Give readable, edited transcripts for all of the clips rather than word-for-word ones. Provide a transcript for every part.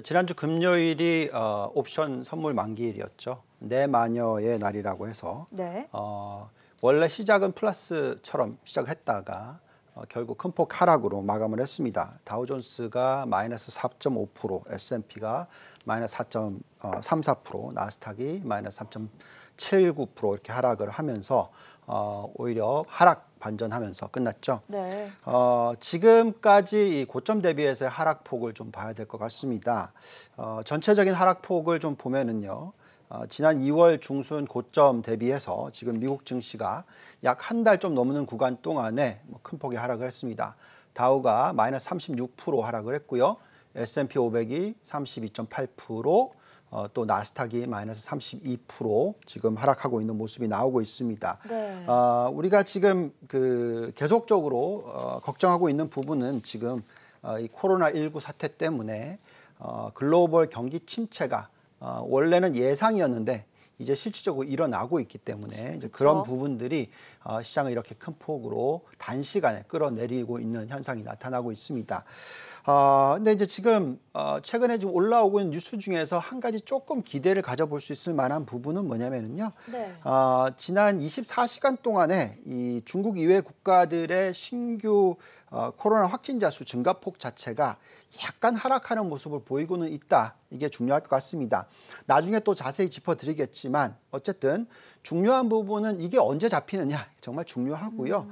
지난주 금요일이 옵션 선물 만기일이었죠. 내 마녀의 날이라고 해서 네. 원래 시작은 플러스처럼 시작을 했다가 결국 큰 폭 하락으로 마감을 했습니다. 다우존스가 마이너스 4.5%, S&P가 마이너스 4.34%, 나스닥이 마이너스 3.79% 이렇게 하락을 하면서 오히려 하락 반전하면서 끝났죠. 네. 지금까지 이 고점 대비해서의 하락폭을 좀 봐야 될 것 같습니다. 전체적인 하락폭을 좀 보면은요. 지난 2월 중순 고점 대비해서 지금 미국 증시가 약 한 달 좀 넘는 구간 동안에 큰 폭의 하락을 했습니다. 다우가 마이너스 36% 하락을 했고요. S&P 500이 32.8%, 또 나스닥이 마이너스 32% 지금 하락하고 있는 모습이 나오고 있습니다. 네. 우리가 지금 계속적으로 걱정하고 있는 부분은 지금 이 코로나19 사태 때문에 글로벌 경기 침체가 원래는 예상이었는데 이제 실질적으로 일어나고 있기 때문에 이제 그런 부분들이 시장을 이렇게 큰 폭으로 단시간에 끌어내리고 있는 현상이 나타나고 있습니다. 근데 이제 지금 최근에 지금 올라오고 있는 뉴스 중에서 한 가지 조금 기대를 가져볼 수 있을 만한 부분은 뭐냐면요. 네. 지난 24시간 동안에 이 중국 이외 국가들의 신규 코로나 확진자 수 증가폭 자체가 약간 하락하는 모습을 보이고는 있다. 이게 중요할 것 같습니다. 나중에 또 자세히 짚어드리겠지만 어쨌든 중요한 부분은 이게 언제 잡히느냐 정말 중요하고요.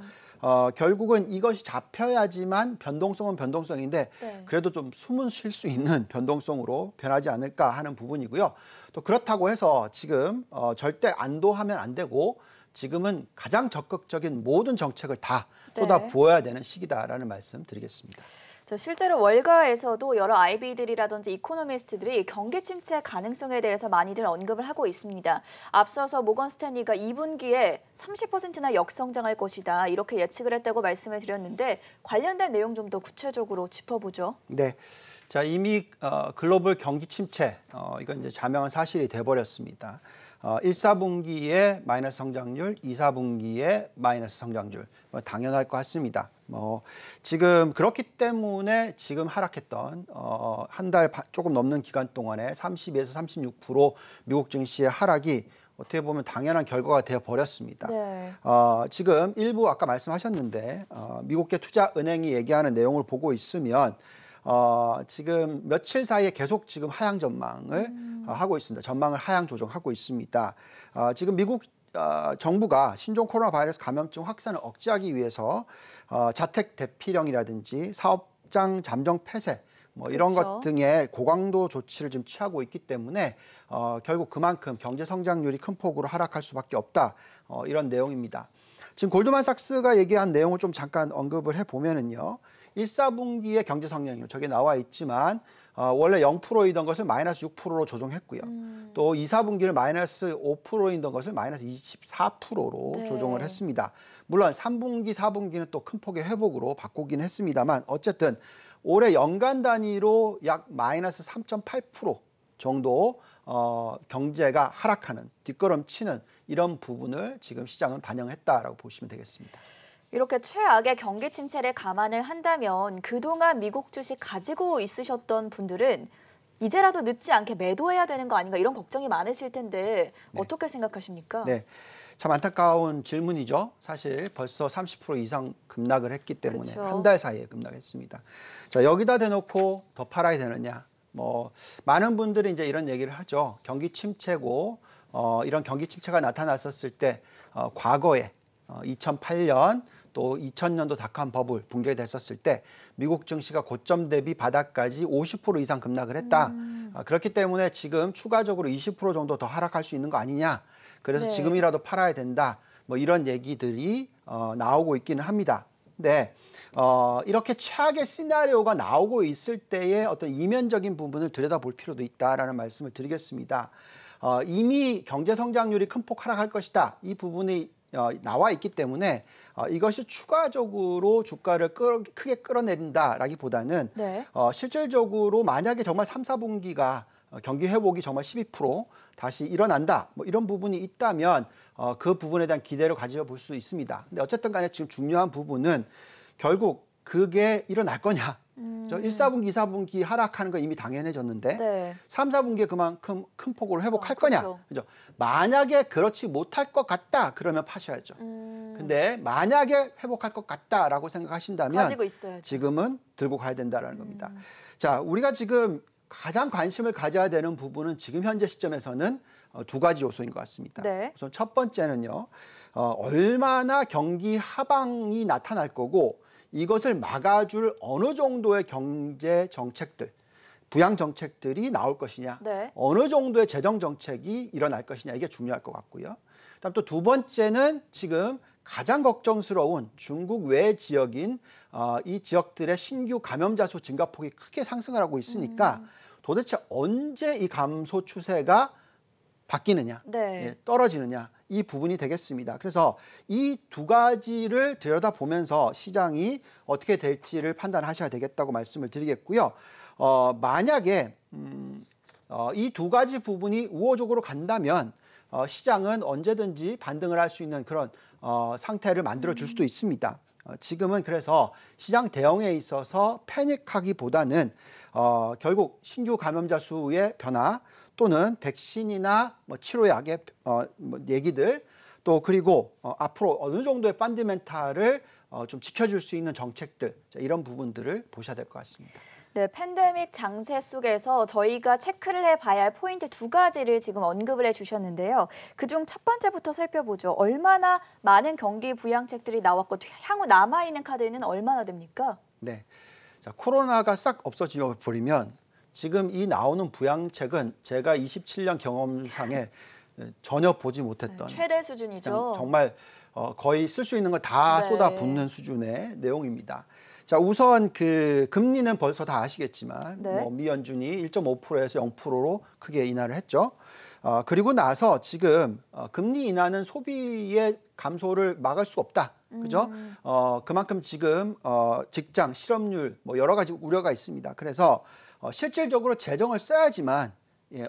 결국은 이것이 잡혀야지만 변동성은 변동성인데 네. 그래도 좀 숨은 쉴 수 있는 변동성으로 변하지 않을까 하는 부분이고요. 또 그렇다고 해서 지금 절대 안도하면 안 되고 지금은 가장 적극적인 모든 정책을 다 쏟아 부어야 되는 시기다라는 말씀 드리겠습니다. 실제로 월가에서도 여러 IB들이라든지 이코노미스트들이 경기 침체 가능성에 대해서 많이들 언급을 하고 있습니다. 앞서서 모건 스탠리가 2분기에 30%나 역성장할 것이다 이렇게 예측을 했다고 말씀을 드렸는데 관련된 내용 좀 더 구체적으로 짚어보죠. 네, 자 이미 글로벌 경기 침체 이건 이제 자명한 사실이 돼버렸습니다. 1, 4분기에 마이너스 성장률, 2, 4분기에 마이너스 성장률 당연할 것 같습니다. 지금 그렇기 때문에 지금 하락했던 한 달 조금 넘는 기간 동안에 32에서 36% 미국 증시의 하락이 어떻게 보면 당연한 결과가 되어 버렸습니다. 네. 지금 일부 아까 말씀하셨는데 미국계 투자은행이 얘기하는 내용을 보고 있으면 지금 며칠 사이에 계속 지금 하향 전망을 하고 있습니다. 전망을 하향 조정하고 있습니다. 지금 미국 정부가 신종 코로나 바이러스 감염증 확산을 억제하기 위해서 자택 대피령이라든지 사업장 잠정 폐쇄 이런 것 등의 고강도 조치를 좀 취하고 있기 때문에 결국 그만큼 경제 성장률이 큰 폭으로 하락할 수밖에 없다. 이런 내용입니다. 지금 골드만삭스가 얘기한 내용을 좀 잠깐 언급을 해보면은요. 1, 4분기의 경제 성장률 저게 나와 있지만 원래 0%이던 것을 마이너스 6%로 조정했고요. 또 2, 4분기를 마이너스 5%이던 것을 마이너스 24%로 조정을 했습니다. 물론 3분기, 4분기는 또 큰 폭의 회복으로 바꾸긴 했습니다만 어쨌든 올해 연간 단위로 약 마이너스 3.8% 정도 경제가 하락하는 뒷걸음치는 이런 부분을 지금 시장은 반영했다라고 보시면 되겠습니다. 이렇게 최악의 경기 침체를 감안을 한다면 그동안 미국 주식 가지고 있으셨던 분들은 이제라도 늦지 않게 매도해야 되는 거 아닌가 이런 걱정이 많으실 텐데 어떻게 생각하십니까? 네, 참 안타까운 질문이죠. 사실 벌써 30% 이상 급락을 했기 때문에 한 달 사이에 급락했습니다. 자, 여기다 대놓고 더 팔아야 되느냐? 많은 분들이 이제 이런 얘기를 하죠. 경기 침체고 이런 경기 침체가 나타났었을 때 과거에 2008년 또 2000년도 닷컴 버블 붕괴됐었을 때 미국 증시가 고점 대비 바닥까지 50% 이상 급락을 했다. 그렇기 때문에 지금 추가적으로 20% 정도 더 하락할 수 있는 거 아니냐. 그래서 지금이라도 팔아야 된다. 이런 얘기들이 나오고 있기는 합니다. 근데 이렇게 최악의 시나리오가 나오고 있을 때의 어떤 이면적인 부분을 들여다볼 필요도 있다라는 말씀을 드리겠습니다. 이미 경제 성장률이 큰 폭 하락할 것이다. 이 부분이 나와 있기 때문에 이것이 추가적으로 주가를 크게 끌어내린다라기보다는 실질적으로 만약에 정말 3, 4분기가 경기 회복이 정말 12% 다시 일어난다 이런 부분이 있다면 그 부분에 대한 기대를 가져볼 수 있습니다. 근데 어쨌든 간에 지금 중요한 부분은 결국 그게 일어날 거냐 저 1, 4분기, 2, 4분기 하락하는 거 이미 당연해졌는데 네. 3, 4분기에 그만큼 큰 폭으로 회복할 그렇죠. 거냐. 그죠? 만약에 그렇지 못할 것 같다. 그러면 파셔야죠. 근데 만약에 회복할 것 같다라고 생각하신다면 가지고 있어야죠. 지금은 들고 가야 된다라는 겁니다. 자, 우리가 지금 가장 관심을 가져야 되는 부분은 지금 현재 시점에서는 두 가지 요소인 것 같습니다. 네. 우선 첫 번째는요. 얼마나 경기 하방이 나타날 거고 이것을 막아줄 어느 정도의 경제 정책들, 부양 정책들이 나올 것이냐, 네. 어느 정도의 재정 정책이 일어날 것이냐 이게 중요할 것 같고요. 그다음 또 두 번째는 지금 가장 걱정스러운 중국 외 지역인 이 지역들의 신규 감염자 수 증가폭이 크게 상승을 하고 있으니까 도대체 언제 이 감소 추세가 바뀌느냐, 네. 떨어지느냐 이 부분이 되겠습니다. 그래서 이 두 가지를 들여다보면서 시장이 어떻게 될지를 판단하셔야 되겠다고 말씀을 드리겠고요. 만약에 이 두 가지 부분이 우호적으로 간다면 시장은 언제든지 반등을 할 수 있는 그런 상태를 만들어 줄 수도 있습니다. 지금은 그래서 시장 대응에 있어서 패닉하기보다는 결국 신규 감염자 수의 변화 또는 백신이나 치료약의 얘기들 또 그리고 앞으로 어느 정도의 펀더멘탈을 좀 지켜줄 수 있는 정책들 이런 부분들을 보셔야 될 것 같습니다. 네, 팬데믹 장세 속에서 저희가 체크를 해봐야 할 포인트 두 가지를 지금 언급을 해주셨는데요. 그중 첫 번째부터 살펴보죠. 얼마나 많은 경기 부양책들이 나왔고 향후 남아있는 카드는 얼마나 됩니까? 네, 자 코로나가 싹 없어져 버리면 지금 이 나오는 부양책은 제가 27년 경험상에 전혀 보지 못했던 최대 수준이죠. 정말 거의 쓸 수 있는 거 다 네. 쏟아붓는 수준의 내용입니다. 자, 우선 그 금리는 벌써 다 아시겠지만 네. 미 연준이 1.5%에서 0%로 크게 인하를 했죠. 그리고 나서 지금 금리 인하는 소비의 감소를 막을 수 없다. 그죠? 그만큼 지금 직장 실업률 여러 가지 우려가 있습니다. 그래서 실질적으로 재정을 써야지만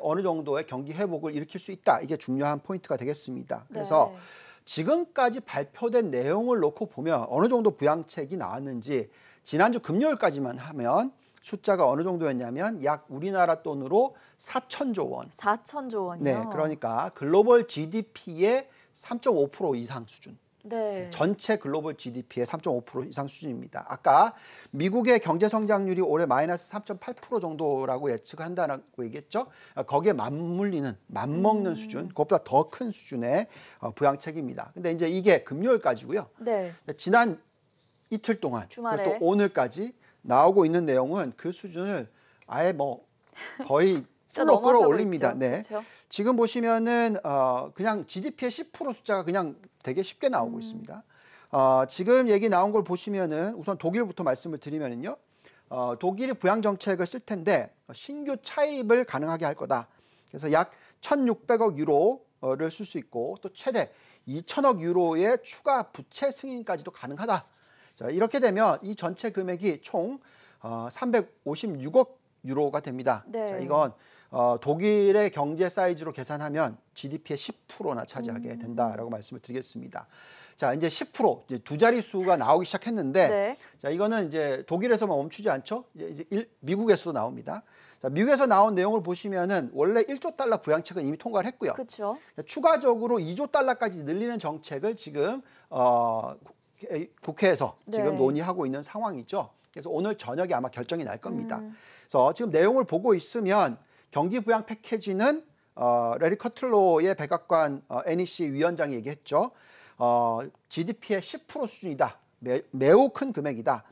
어느 정도의 경기 회복을 일으킬 수 있다. 이게 중요한 포인트가 되겠습니다. 그래서 네. 지금까지 발표된 내용을 놓고 보면 어느 정도 부양책이 나왔는지 지난주 금요일까지만 하면 숫자가 어느 정도였냐면 약 우리나라 돈으로 4천조 원. 4천조 원이요? 네, 그러니까 글로벌 GDP의 3.5% 이상 수준. 네. 전체 글로벌 GDP의 3.5% 이상 수준입니다. 아까 미국의 경제 성장률이 올해 마이너스 3.8% 정도라고 예측한다고 얘기했죠. 거기에 맞먹는 수준, 그것보다 더 큰 수준의 부양책입니다. 근데 이제 이게 금요일까지고요. 네. 지난 이틀 동안 주말에. 또 오늘까지 나오고 있는 내용은 그 수준을 아예 거의 풀로 끌어올립니다. 네. 그렇죠? 지금 보시면은 그냥 GDP의 10% 숫자가 그냥 되게 쉽게 나오고 있습니다. 지금 얘기 나온 걸 보시면은 우선 독일부터 말씀을 드리면은요. 독일이 부양 정책을 쓸 텐데 신규 차입을 가능하게 할 거다. 그래서 약 1,600억 유로를 쓸 수 있고 또 최대 2,000억 유로의 추가 부채 승인까지도 가능하다. 자, 이렇게 되면 이 전체 금액이 총 356억 유로가 됩니다. 네. 자, 이건 독일의 경제 사이즈로 계산하면 GDP의 10%나 차지하게 된다라고 말씀을 드리겠습니다. 자, 이제 10% 이제 두 자릿수가 나오기 시작했는데, 네. 자, 이거는 이제 독일에서만 멈추지 않죠. 이제 미국에서도 나옵니다. 자, 미국에서 나온 내용을 보시면은 원래 1조 달러 부양책은 이미 통과를 했고요. 그렇죠. 추가적으로 2조 달러까지 늘리는 정책을 지금 국회에서 지금 네. 논의하고 있는 상황이죠. 그래서 오늘 저녁에 아마 결정이 날 겁니다. 그래서 지금 내용을 보고 있으면 경기 부양 패키지는 레리 커틀로의 백악관 NEC 위원장이 얘기했죠. GDP의 10% 수준이다. 매우 큰 금액이다.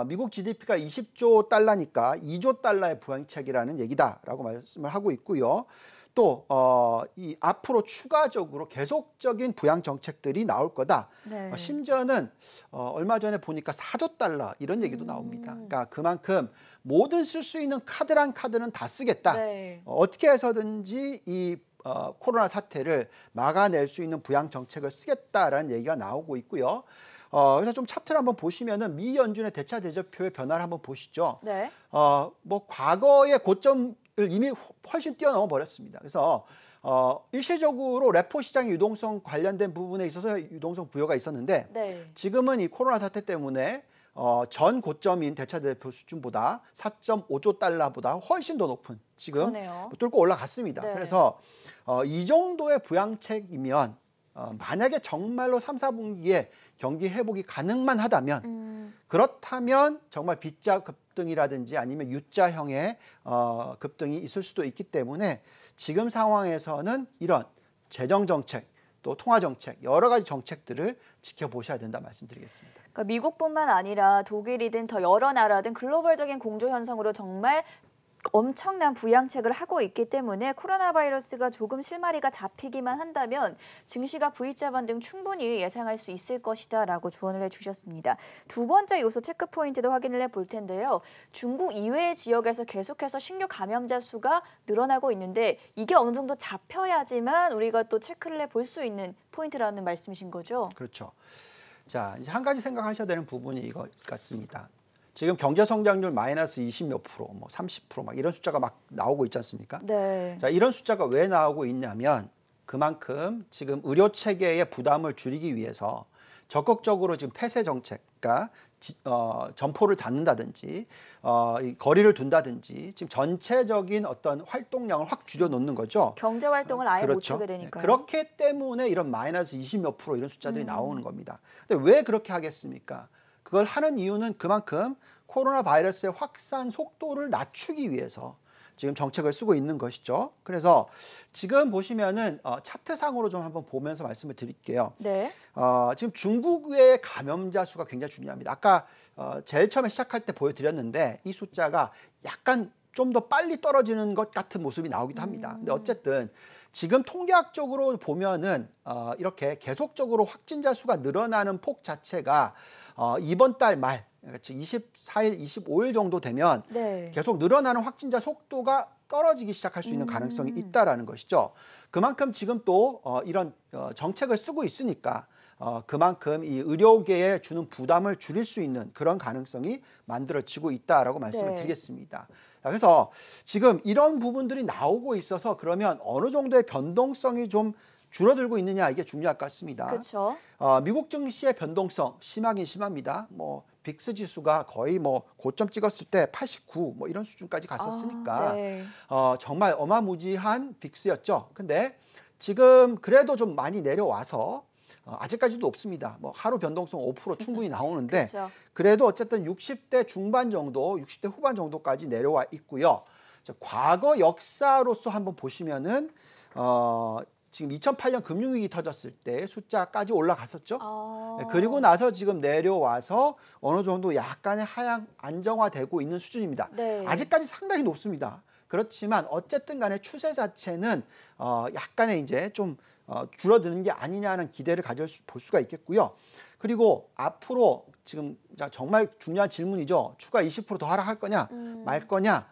미국 GDP가 20조 달러니까 2조 달러의 부양책이라는 얘기다라고 말씀을 하고 있고요. 또 이 앞으로 추가적으로 계속적인 부양 정책들이 나올 거다. 네. 심지어는 얼마 전에 보니까 4조 달러 이런 얘기도 나옵니다. 그러니까 그만큼 모든 쓸 수 있는 카드란 카드는 다 쓰겠다. 네. 어떻게 해서든지 이 코로나 사태를 막아낼 수 있는 부양 정책을 쓰겠다라는 얘기가 나오고 있고요. 그래서 좀 차트를 한번 보시면은 미 연준의 대차 대조표의 변화를 한번 보시죠. 네. 과거의 고점을 이미 훨씬 뛰어넘어 버렸습니다. 그래서 일시적으로 레포 시장의 유동성 관련된 부분에 있어서 유동성 부여가 있었는데 네. 지금은 이 코로나 사태 때문에 전 고점인 대차대표 수준보다 4.5조 달러보다 훨씬 더 높은 지금 그러네요. 뚫고 올라갔습니다. 네. 그래서 이 정도의 부양책이면 만약에 정말로 3, 4분기에 경기 회복이 가능만 하다면 그렇다면 정말 빗자 급등이라든지 아니면 U자형의 급등이 있을 수도 있기 때문에 지금 상황에서는 이런 재정 정책 또 통화 정책 여러 가지 정책들을 지켜보셔야 된다 말씀드리겠습니다. 그러니까 미국뿐만 아니라 독일이든 더 여러 나라든 글로벌적인 공조 현상으로 정말 엄청난 부양책을 하고 있기 때문에 코로나 바이러스가 조금 실마리가 잡히기만 한다면 증시가 V자 반등 충분히 예상할 수 있을 것이다라고 조언을 해주셨습니다. 두 번째 요소 체크 포인트도 확인을 해볼 텐데요. 중국 이외의 지역에서 계속해서 신규 감염자 수가 늘어나고 있는데 이게 어느 정도 잡혀야지만 우리가 또 체크를 해볼 수 있는 포인트라는 말씀이신 거죠? 그렇죠. 자, 이제 한 가지 생각하셔야 되는 부분이 이거 같습니다. 지금 경제 성장률 마이너스 20 몇 프로, 뭐 30% 막 이런 숫자가 막 나오고 있지 않습니까? 네. 자, 이런 숫자가 왜 나오고 있냐면 그만큼 지금 의료 체계의 부담을 줄이기 위해서 적극적으로 지금 폐쇄 정책, 그러니까 점포를 닫는다든지 이 거리를 둔다든지 지금 전체적인 어떤 활동량을 확 줄여놓는 거죠. 경제 활동을 아예 그렇죠. 못 하게 되니까요. 그렇기 때문에 이런 마이너스 20 몇 프로 이런 숫자들이 나오는 겁니다. 근데 왜 그렇게 하겠습니까? 그걸 하는 이유는 그만큼 코로나 바이러스의 확산 속도를 낮추기 위해서 지금 정책을 쓰고 있는 것이죠. 그래서 지금 보시면은 차트상으로 좀 한번 보면서 말씀을 드릴게요. 네. 지금 중국의 감염자 수가 굉장히 중요합니다. 아까 제일 처음에 시작할 때 보여드렸는데 이 숫자가 약간 좀 더 빨리 떨어지는 것 같은 모습이 나오기도 합니다. 근데 어쨌든 지금 통계학적으로 보면은 이렇게 계속적으로 확진자 수가 늘어나는 폭 자체가 이번 달 말, 그렇죠. 24일, 25일 정도 되면 네. 계속 늘어나는 확진자 속도가 떨어지기 시작할 수 있는 가능성이 있다라는 것이죠. 그만큼 지금 또 이런 정책을 쓰고 있으니까 그만큼 이 의료계에 주는 부담을 줄일 수 있는 그런 가능성이 만들어지고 있다라고 말씀을 드리겠습니다. 그래서 지금 이런 부분들이 나오고 있어서 그러면 어느 정도의 변동성이 좀 줄어들고 있느냐 이게 중요할 것 같습니다. 그렇죠. 미국 증시의 변동성 심하긴 심합니다. 뭐 빅스 지수가 거의 뭐 고점 찍었을 때 89 뭐 이런 수준까지 갔었으니까 네. 정말 어마무지한 빅스였죠. 근데 지금 그래도 좀 많이 내려와서 아직까지도 높습니다. 뭐 하루 변동성 5% 충분히 나오는데 그렇죠. 그래도 어쨌든 60대 중반 정도, 60대 후반 정도까지 내려와 있고요. 과거 역사로서 한번 보시면은 지금 2008년 금융위기 터졌을 때 숫자까지 올라갔었죠. 그리고 나서 지금 내려와서 어느 정도 약간의 하향 안정화되고 있는 수준입니다. 네. 아직까지 상당히 높습니다. 그렇지만 어쨌든 간에 추세 자체는 약간의 이제 좀 줄어드는 게 아니냐는 기대를 볼 수가 있겠고요. 그리고 앞으로 지금 정말 중요한 질문이죠. 추가 20% 더 하락할 거냐 말 거냐.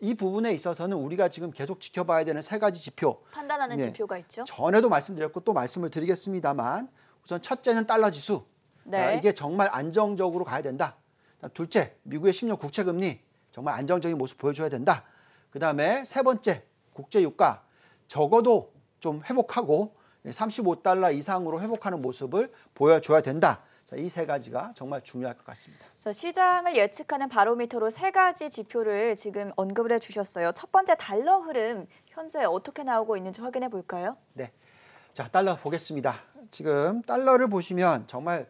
이 부분에 있어서는 우리가 지금 계속 지켜봐야 되는 세 가지 지표. 판단하는 지표가 있죠. 전에도 말씀드렸고 또 말씀을 드리겠습니다만 우선 첫째는 달러 지수. 네. 이게 정말 안정적으로 가야 된다. 둘째, 미국의 10년 국채 금리 정말 안정적인 모습 보여줘야 된다. 그다음에 세 번째, 국제 유가 적어도 좀 회복하고 35달러 이상으로 회복하는 모습을 보여줘야 된다. 이 세 가지가 정말 중요할 것 같습니다. 시장을 예측하는 바로미터로 세 가지 지표를 지금 언급을 해주셨어요. 첫 번째 달러 흐름 현재 어떻게 나오고 있는지 확인해 볼까요? 네, 자 달러 보겠습니다. 지금 달러를 보시면 정말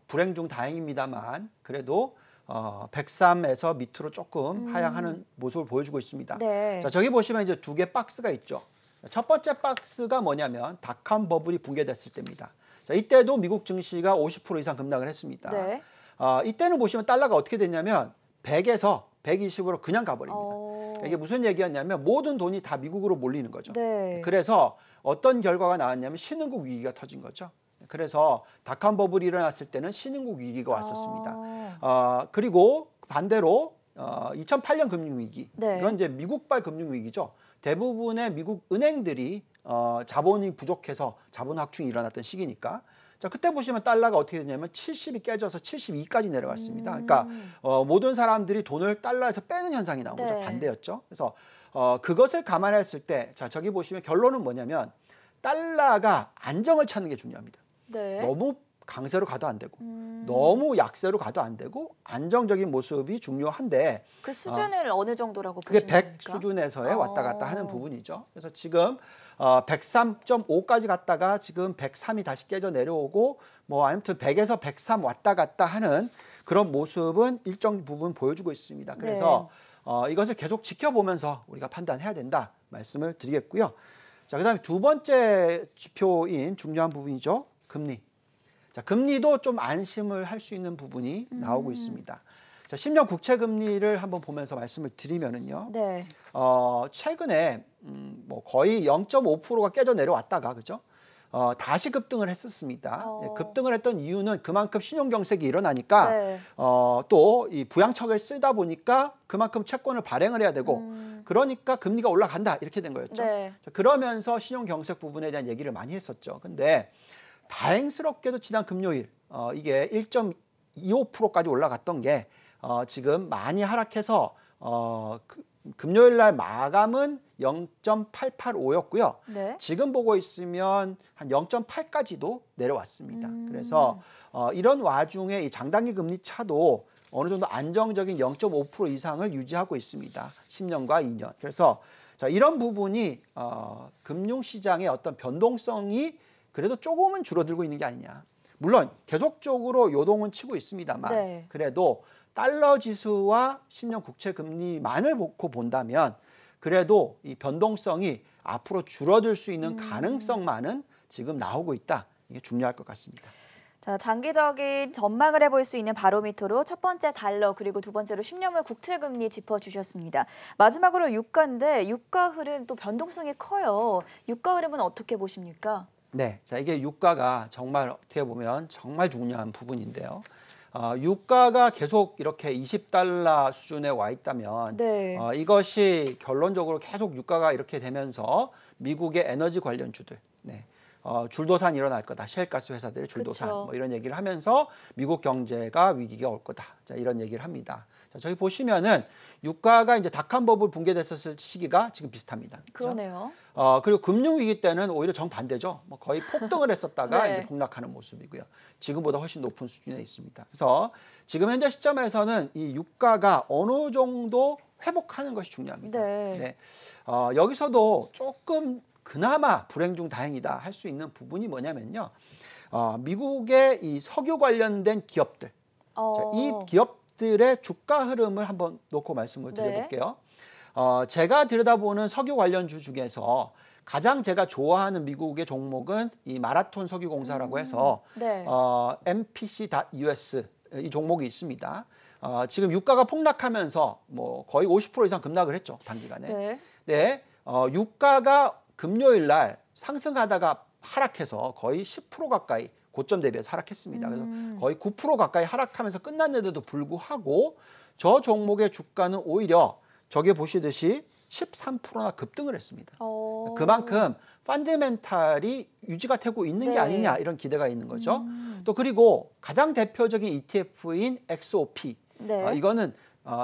불행 중 다행입니다만 그래도 103에서 밑으로 조금 하향하는 모습을 보여주고 있습니다. 네. 자 저기 보시면 이제 두 개 박스가 있죠. 첫 번째 박스가 뭐냐면 닷컴 버블이 붕괴됐을 때입니다. 자, 이때도 미국 증시가 50% 이상 급락을 했습니다. 네. 이때는 보시면 달러가 어떻게 됐냐면 100에서 120으로 그냥 가버립니다. 그러니까 이게 무슨 얘기였냐면 모든 돈이 다 미국으로 몰리는 거죠. 네. 그래서 어떤 결과가 나왔냐면 신흥국 위기가 터진 거죠. 그래서 닷컴 버블이 일어났을 때는 신흥국 위기가 왔었습니다. 그리고 반대로 2008년 금융위기, 네. 이건 이제 미국발 금융위기죠. 대부분의 미국 은행들이 자본이 부족해서 자본 확충이 일어났던 시기니까 자 그때 보시면 달러가 어떻게 되냐면 70이 깨져서 72까지 내려갔습니다. 그러니까 모든 사람들이 돈을 달러에서 빼는 현상이 나온 거죠. 네. 반대였죠. 그래서 그것을 감안했을 때 자 저기 보시면 결론은 뭐냐면 달러가 안정을 찾는 게 중요합니다. 네. 너무 강세로 가도 안 되고 너무 약세로 가도 안 되고 안정적인 모습이 중요한데 그 수준을 어느 정도라고 그게 보시는 100 겁니까? 수준에서의 왔다 갔다 하는 부분이죠. 그래서 지금 103.5까지 갔다가 지금 103이 다시 깨져 내려오고 뭐 아무튼 100에서 103 왔다 갔다 하는 그런 모습은 일정 부분 보여주고 있습니다. 그래서 이것을 계속 지켜보면서 우리가 판단해야 된다 말씀을 드리겠고요. 자, 그다음에 두 번째 지표인 중요한 부분이죠. 금리. 자, 금리도 좀 안심을 할 수 있는 부분이 나오고 있습니다. 자, 10년 국채 금리를 한번 보면서 말씀을 드리면은요. 네. 최근에 뭐 거의 0.5%가 깨져 내려왔다가 그죠? 다시 급등을 했었습니다. 예, 급등을 했던 이유는 그만큼 신용 경색이 일어나니까 네. 또 이 부양책을 쓰다 보니까 그만큼 채권을 발행을 해야 되고 그러니까 금리가 올라간다 이렇게 된 거였죠. 네. 자, 그러면서 신용 경색 부분에 대한 얘기를 많이 했었죠. 근데 다행스럽게도 지난 금요일 이게 1.25%까지 올라갔던 게 지금 많이 하락해서 금요일 날 마감은 0.885였고요. 네. 지금 보고 있으면 한 0.8까지도 내려왔습니다. 그래서 이런 와중에 이 장단기 금리 차도 어느 정도 안정적인 0.5% 이상을 유지하고 있습니다. 10년과 2년. 그래서 자, 이런 부분이 금융시장의 어떤 변동성이 그래도 조금은 줄어들고 있는 게 아니냐. 물론 계속적으로 요동은 치고 있습니다만 네. 그래도 달러 지수와 10년 국채 금리만을 놓고 본다면 그래도 이 변동성이 앞으로 줄어들 수 있는 가능성만은 지금 나오고 있다. 이게 중요할 것 같습니다. 자, 장기적인 전망을 해볼 수 있는 바로미터로 첫 번째 달러 그리고 두 번째로 10년물 국채 금리 짚어주셨습니다. 마지막으로 유가인데 유가 흐름 또 변동성이 커요. 유가 흐름은 어떻게 보십니까? 네, 자 이게 유가가 정말 어떻게 보면 정말 중요한 부분인데요. 유가가 계속 이렇게 20달러 수준에 와 있다면 네. 이것이 결론적으로 계속 유가가 이렇게 되면서 미국의 에너지 관련주들, 네, 줄도산 일어날 거다. 셰일가스 회사들의 줄도산 그쵸. 뭐 이런 얘기를 하면서 미국 경제가 위기가 올 거다. 자, 이런 얘기를 합니다. 자, 저기 보시면은 유가가 이제 닷컴 버블 붕괴됐었을 시기가 지금 비슷합니다. 그렇죠? 그러네요. 그리고 금융위기 때는 오히려 정반대죠. 뭐 거의 폭등을 했었다가 네. 이제 폭락하는 모습이고요. 지금보다 훨씬 높은 수준에 있습니다. 그래서 지금 현재 시점에서는 이 유가가 어느 정도 회복하는 것이 중요합니다. 네. 네. 여기서도 조금 그나마 불행 중 다행이다 할 수 있는 부분이 뭐냐면요. 미국의 이 석유 관련된 기업들. 자, 이 기업들의 주가 흐름을 한번 놓고 말씀을 드려볼게요. 제가 들여다보는 석유 관련주 중에서 가장 제가 좋아하는 미국의 종목은 이 마라톤 석유공사라고 해서 네. MPC.US 이 종목이 있습니다. 지금 유가가 폭락하면서 뭐 거의 50% 이상 급락을 했죠, 단기간에. 네. 네, 유가가 금요일 날 상승하다가 하락해서 거의 10% 가까이 고점 대비해서 하락했습니다. 그래서 거의 9% 가까이 하락하면서 끝났는데도 불구하고 저 종목의 주가는 오히려 저기 보시듯이 13%나 급등을 했습니다. 그만큼 펀더멘탈이 유지가 되고 있는 게 네. 아니냐 이런 기대가 있는 거죠. 또 그리고 가장 대표적인 ETF인 XOP. 네. 이거는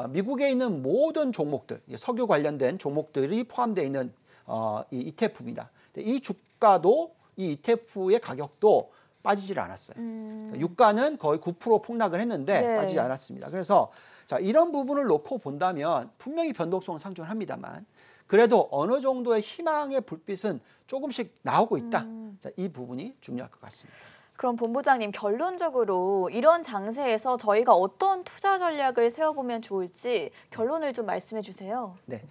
미국에 있는 모든 종목들, 석유 관련된 종목들이 포함되어 있는 이 ETF입니다. 이 주가도 이 ETF의 가격도 빠지질 않았어요. 유가는 거의 9% 폭락을 했는데 네. 빠지지 않았습니다. 그래서 자, 이런 부분을 놓고 본다면 분명히 변동성은 상존합니다만 그래도 어느 정도의 희망의 불빛은 조금씩 나오고 있다. 자, 이 부분이 중요할 것 같습니다. 그럼 본부장님 결론적으로 이런 장세에서 저희가 어떤 투자 전략을 세워보면 좋을지 결론을 좀 말씀해 주세요. 네.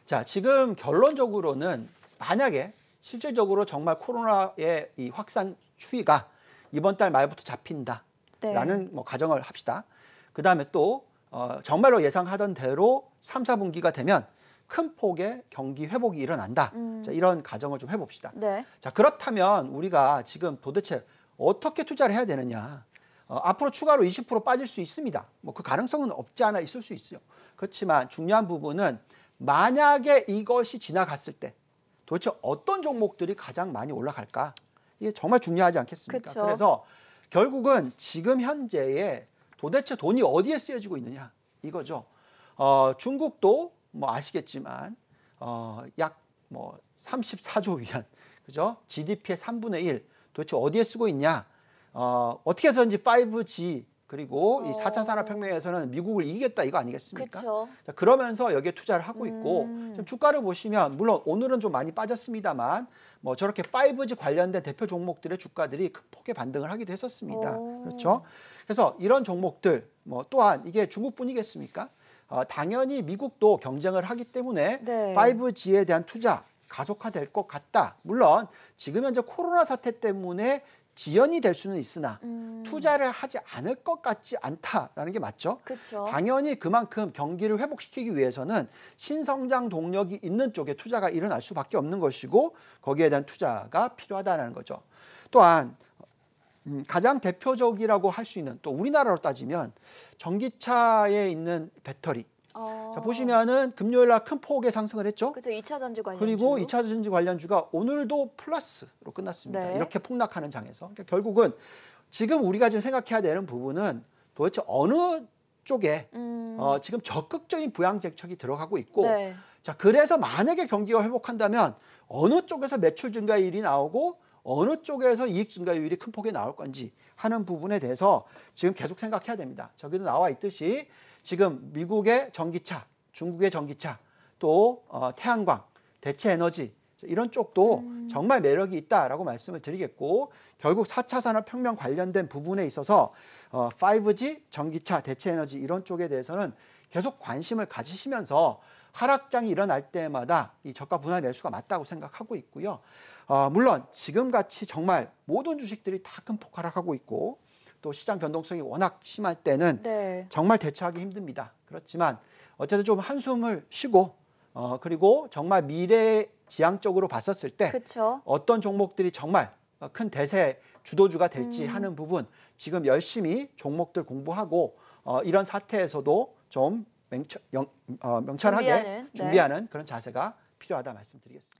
자, 지금 결론적으로는 만약에 실질적으로 정말 코로나의 이 확산 추이가 이번 달 말부터 잡힌다라는 뭐 가정을 합시다. 그 다음에 또 정말로 예상하던 대로 3, 4분기가 되면 큰 폭의 경기 회복이 일어난다. 자, 이런 가정을 좀 해봅시다. 네. 자, 그렇다면 우리가 지금 도대체 어떻게 투자를 해야 되느냐. 앞으로 추가로 20% 빠질 수 있습니다. 뭐 그 가능성은 없지 않아 있을 수 있어요. 그렇지만 중요한 부분은 만약에 이것이 지나갔을 때 도대체 어떤 종목들이 가장 많이 올라갈까? 이게 정말 중요하지 않겠습니까? 그쵸. 그래서 결국은 지금 현재에 도대체 돈이 어디에 쓰여지고 있느냐 이거죠. 중국도 뭐 아시겠지만 약 뭐 34조 위안, 그죠? GDP의 3분의 1 도대체 어디에 쓰고 있냐? 어떻게 해서든지 5G 그리고 이 4차 어. 산업혁명에서는 미국을 이기겠다 이거 아니겠습니까? 그렇죠. 자, 그러면서 여기에 투자를 하고 있고 지금 주가를 보시면 물론 오늘은 좀 많이 빠졌습니다만 뭐 저렇게 5G 관련된 대표 종목들의 주가들이 큰 폭의 반등을 하기도 했었습니다. 오. 그렇죠? 그래서 이런 종목들 뭐 또한 이게 중국뿐이겠습니까? 당연히 미국도 경쟁을 하기 때문에 네. 5G에 대한 투자 가속화될 것 같다. 물론 지금 현재 코로나 사태 때문에 지연이 될 수는 있으나 투자를 하지 않을 것 같지 않다라는 게 맞죠. 그렇죠. 당연히 그만큼 경기를 회복시키기 위해서는 신성장 동력이 있는 쪽에 투자가 일어날 수밖에 없는 것이고 거기에 대한 투자가 필요하다는 거죠. 또한 가장 대표적이라고 할 수 있는 또 우리나라로 따지면 전기차에 있는 배터리. 자, 보시면은 금요일 날 큰 폭의 상승을 했죠. 그렇죠. 2차 전지 관련주. 그리고 2차 전지 관련주가 오늘도 플러스로 끝났습니다. 네. 이렇게 폭락하는 장에서. 그러니까 결국은 지금 우리가 지금 생각해야 되는 부분은 도대체 어느 쪽에 지금 적극적인 부양 정책이 들어가고 있고 네. 자, 그래서 만약에 경기가 회복한다면 어느 쪽에서 매출 증가율이 나오고 어느 쪽에서 이익 증가율이 큰 폭에 나올 건지 하는 부분에 대해서 지금 계속 생각해야 됩니다. 저기도 나와 있듯이 지금 미국의 전기차, 중국의 전기차, 또 태양광, 대체 에너지 이런 쪽도 정말 매력이 있다라고 말씀을 드리겠고 결국 4차 산업혁명 관련된 부분에 있어서 5G, 전기차, 대체 에너지 이런 쪽에 대해서는 계속 관심을 가지시면서 하락장이 일어날 때마다 이 저가 분할 매수가 맞다고 생각하고 있고요. 물론 지금같이 정말 모든 주식들이 다 큰 폭 하락하고 있고 또 시장 변동성이 워낙 심할 때는 네. 정말 대처하기 힘듭니다. 그렇지만 어쨌든 좀 한숨을 쉬고 그리고 정말 미래지향적으로 봤었을 때 그렇죠. 어떤 종목들이 정말 큰 대세 주도주가 될지 하는 부분 지금 열심히 종목들 공부하고 이런 사태에서도 좀 명철하게 준비하는, 네. 준비하는 그런 자세가 필요하다 말씀드리겠습니다.